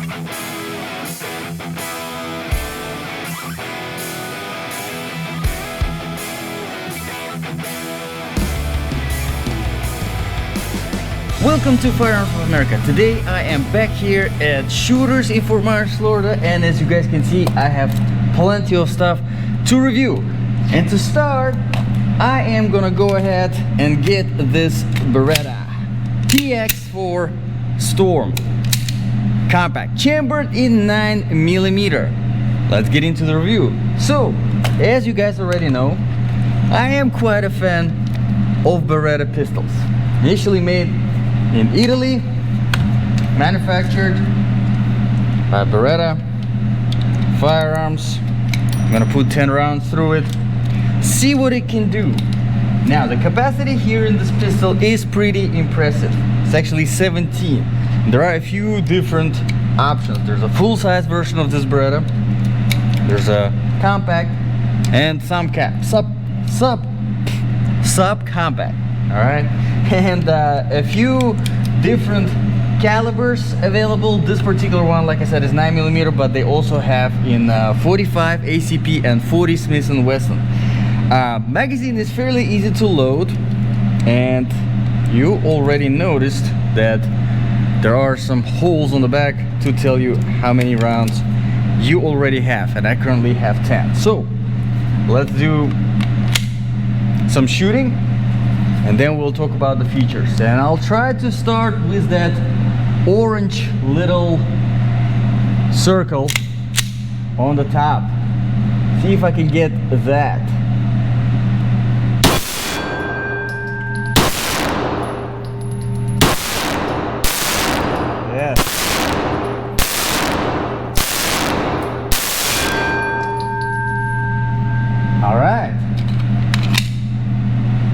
Welcome to Firearms of America. Today I am back here at Shooters in Fort Myers, Florida, and as you guys can see, I have plenty of stuff to review. And to start, I am gonna go ahead and get this Beretta PX4 Storm Compact, chambered in 9mm. Let's get into the review. So, as you guys already know, I am quite a fan of Beretta pistols. Initially made in Italy, manufactured by Beretta Firearms. I'm gonna put 10 rounds through it, see what it can do. Now, the capacity here in this pistol is pretty impressive. It's actually 17. There are a few different options. There's a full-size version of this Beretta, there's a compact, and sub compact. All right, and a few different calibers available. This particular one, like I said, is 9mm, but they also have in 45 ACP and 40 Smith & Wesson. Magazine is fairly easy to load, and you already noticed that there are some holes on the back to tell you how many rounds you already have, and I currently have 10. So let's do some shooting, and then we'll talk about the features. And I'll try to start with that orange little circle on the top. See if I can get that. Yes. All right.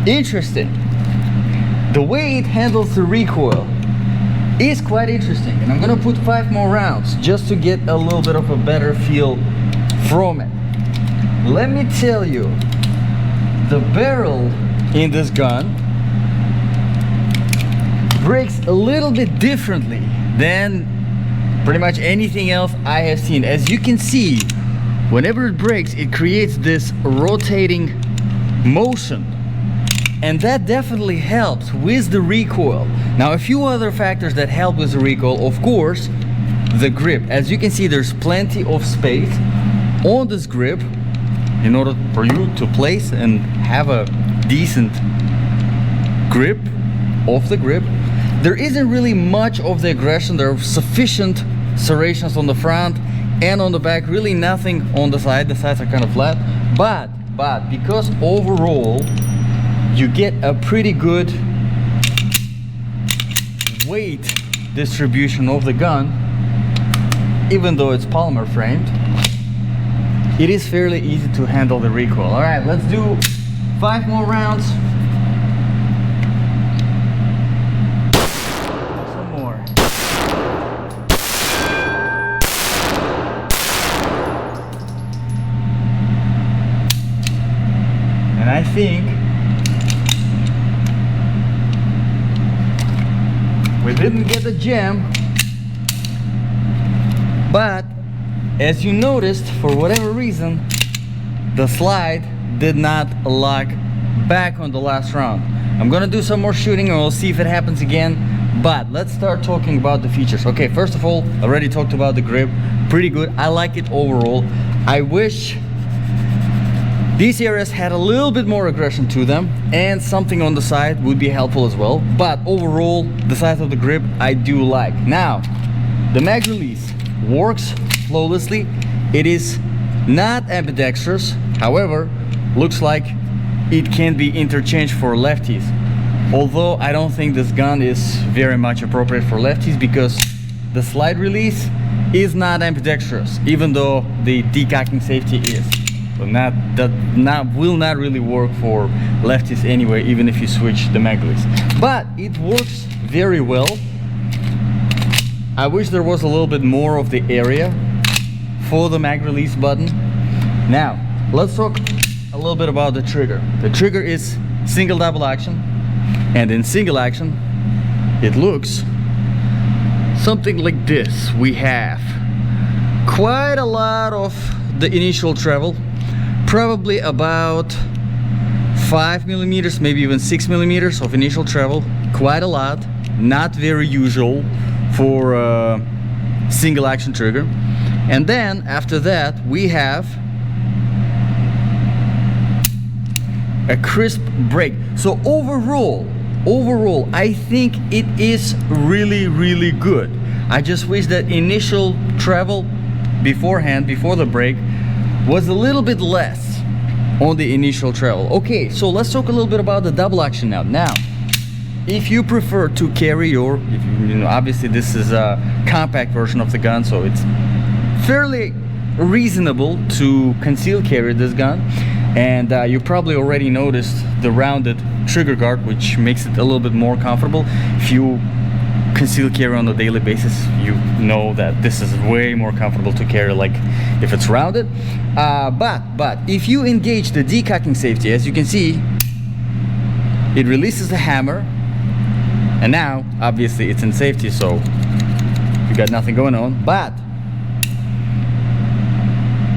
Interesting. The way it handles the recoil is quite interesting, and I'm gonna put 5 more rounds just to get a little bit of a better feel from it. Let me tell you, the barrel in this gun breaks a little bit differently than pretty much anything else I have seen. As you can see, whenever it breaks, it creates this rotating motion, and that definitely helps with the recoil. Now, a few other factors that help with the recoil, of course, the grip. As you can see, there's plenty of space on this grip in order for you to place and have a decent grip of the grip. There isn't really much of the aggression. There are sufficient serrations on the front and on the back, really nothing on the side. The sides are kind of flat, but because overall you get a pretty good weight distribution of the gun, even though it's polymer framed, it is fairly easy to handle the recoil. All right, let's do 5 more rounds. Some more. And I think we didn't get the jam, but as you noticed, for whatever reason, the slide did not lock back on the last round. I'm gonna do some more shooting and we'll see if it happens again, but let's start talking about the features. Okay, first of all, I already talked about the grip. Pretty good. I like it overall. I wish these areas had a little bit more aggression to them, and something on the side would be helpful as well. But overall, the size of the grip I do like. Now, the mag release works flawlessly. It is not ambidextrous, however, looks like it can be interchanged for lefties. Although I don't think this gun is very much appropriate for lefties, because the slide release is not ambidextrous, even though the decocking safety is. So will not really work for lefties anyway, even if you switch the mag release. But it works very well. I wish there was a little bit more of the area for the mag release button. Now, let's talk a little bit about the trigger. The trigger is single double action, and in single action, it looks something like this, we have quite a lot of the initial travel, probably about 5mm, maybe even 6mm of initial travel. Quite a lot, not very usual for a single action trigger. And then after that we have a crisp break. So overall I think it is really good. I just wish that initial travel beforehand, before the break, was a little bit less on the initial travel. Okay, so let's talk a little bit about the double action now. Now, if you prefer to carry your, obviously this is a compact version of the gun, so it's fairly reasonable to conceal carry this gun. And you probably already noticed the rounded trigger guard, which makes it a little bit more comfortable. If you conceal carry on a daily basis, you know that this is way more comfortable to carry, like if it's rounded. But if you engage the decocking safety, as you can see, it releases the hammer, and now obviously it's in safety, so you got nothing going on. But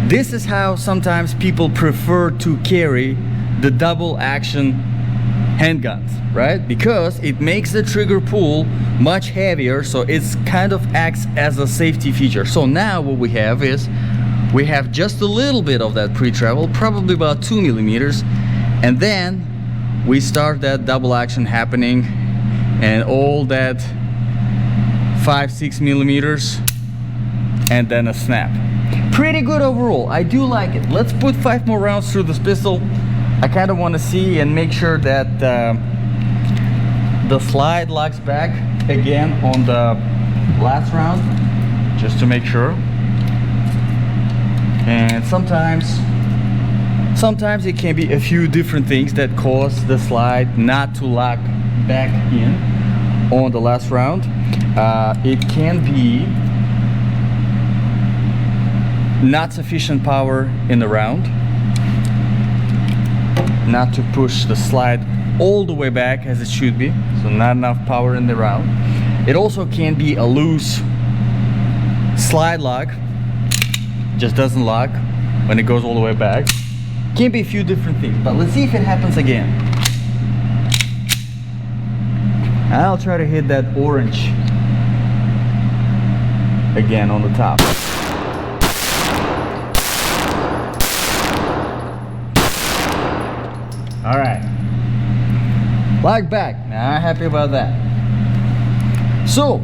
this is how sometimes people prefer to carry the double action handguns, right? Because it makes the trigger pull much heavier, so it's kind of acts as a safety feature. So now what we have is, we have just a little bit of that pre-travel, probably about 2mm, and then we start that double action happening, and all that 5-6mm, and then a snap. Pretty good overall. I do like it. Let's put 5 more rounds through this pistol. I kind of want to see and make sure that the slide locks back again on the last round, just to make sure. And sometimes it can be a few different things that cause the slide not to lock back in on the last round. It can be not sufficient power in the round, not to push the slide all the way back as it should be, so not enough power in the round. It also can be a loose slide lock, just doesn't lock when it goes all the way back. Can be a few different things, but let's see if it happens again. I'll try to hit that orange again on the top. All right, lock back. Now I'm happy about that. So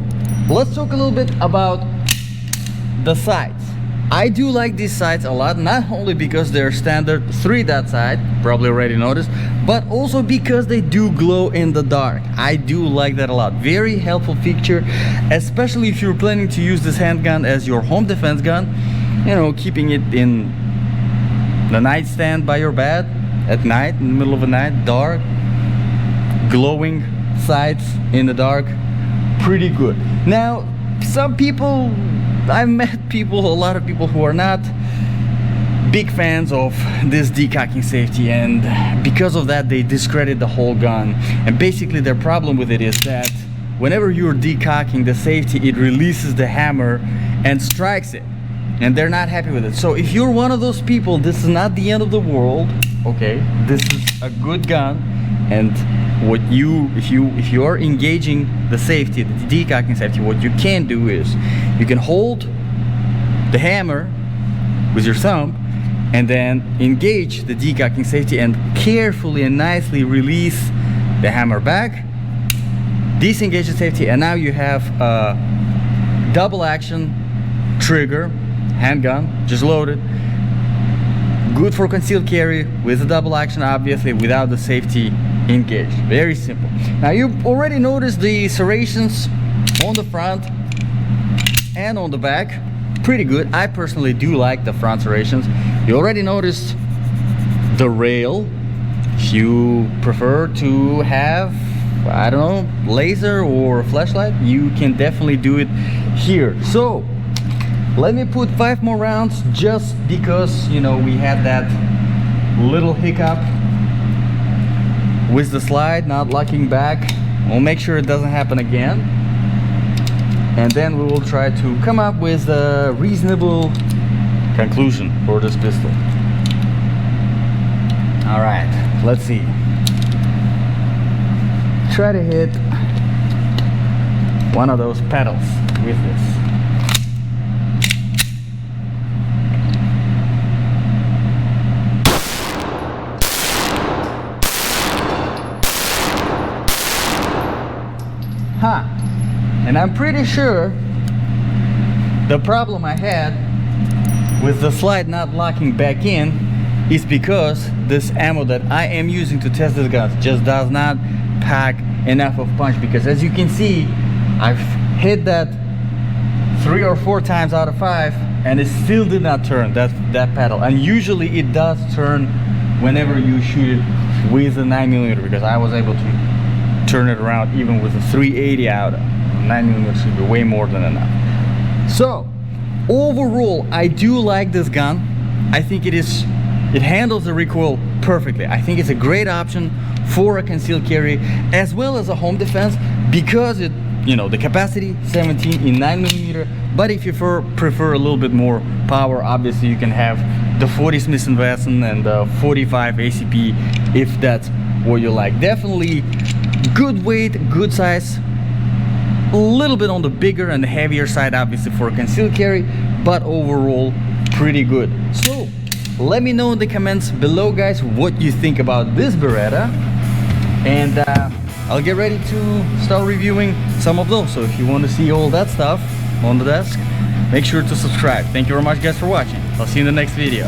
let's talk a little bit about the sights. I do like these sights a lot, not only because they're standard 3-dot sight, probably already noticed, but also because they do glow in the dark. I do like that a lot. Very helpful feature, especially if you're planning to use this handgun as your home defense gun, you know, keeping it in the nightstand by your bed at night, in the middle of the night, dark, glowing sights in the dark, pretty good. Now, some people, I've met people, a lot of people who are not big fans of this decocking safety, and because of that they discredit the whole gun. And basically their problem with it is that whenever you're decocking the safety, it releases the hammer and strikes it, and they're not happy with it. So if you're one of those people, this is not the end of the world. Okay, this is a good gun, and what you, if you are engaging the safety, the decocking safety, what you can do is you can hold the hammer with your thumb and then engage the decocking safety and carefully and nicely release the hammer back, disengage the safety, and now you have a double action trigger handgun, just loaded, good for concealed carry with a double action, obviously without the safety engaged. Very simple. Now you've already noticed the serrations on the front and on the back, pretty good. I personally do like the front serrations. You already noticed the rail. If you prefer to have, I don't know, laser or flashlight, you can definitely do it here. So let me put 5 more rounds, just because, you know, we had that little hiccup with the slide not locking back. We'll make sure it doesn't happen again. and then we will try to come up with a reasonable conclusion for this pistol. All right, let's see. Try to hit one of those pedals with this. And I'm pretty sure the problem I had with the slide not locking back in is because this ammo that I am using to test this gun just does not pack enough of punch, because as you can see, I've hit that 3 or 4 times out of 5 and it still did not turn that pedal. And usually it does turn whenever you shoot it with a 9mm, because I was able to turn it around even with a 380 out. 9mm should be way more than enough. So overall, I do like this gun. I think it handles the recoil perfectly. I think it's a great option for a concealed carry as well as a home defense, because it, you know, the capacity 17 in 9mm, but if you prefer a little bit more power, obviously you can have the 40 Smith & Wesson and the 45 ACP if that's what you like. Definitely good weight, good size, a little bit on the bigger and the heavier side obviously for a concealed carry, but overall pretty good. So let me know in the comments below, guys, what you think about this Beretta, and I'll get ready to start reviewing some of those. So if you want to see all that stuff on the desk, make sure to subscribe. Thank you very much, guys, for watching. I'll see you in the next video.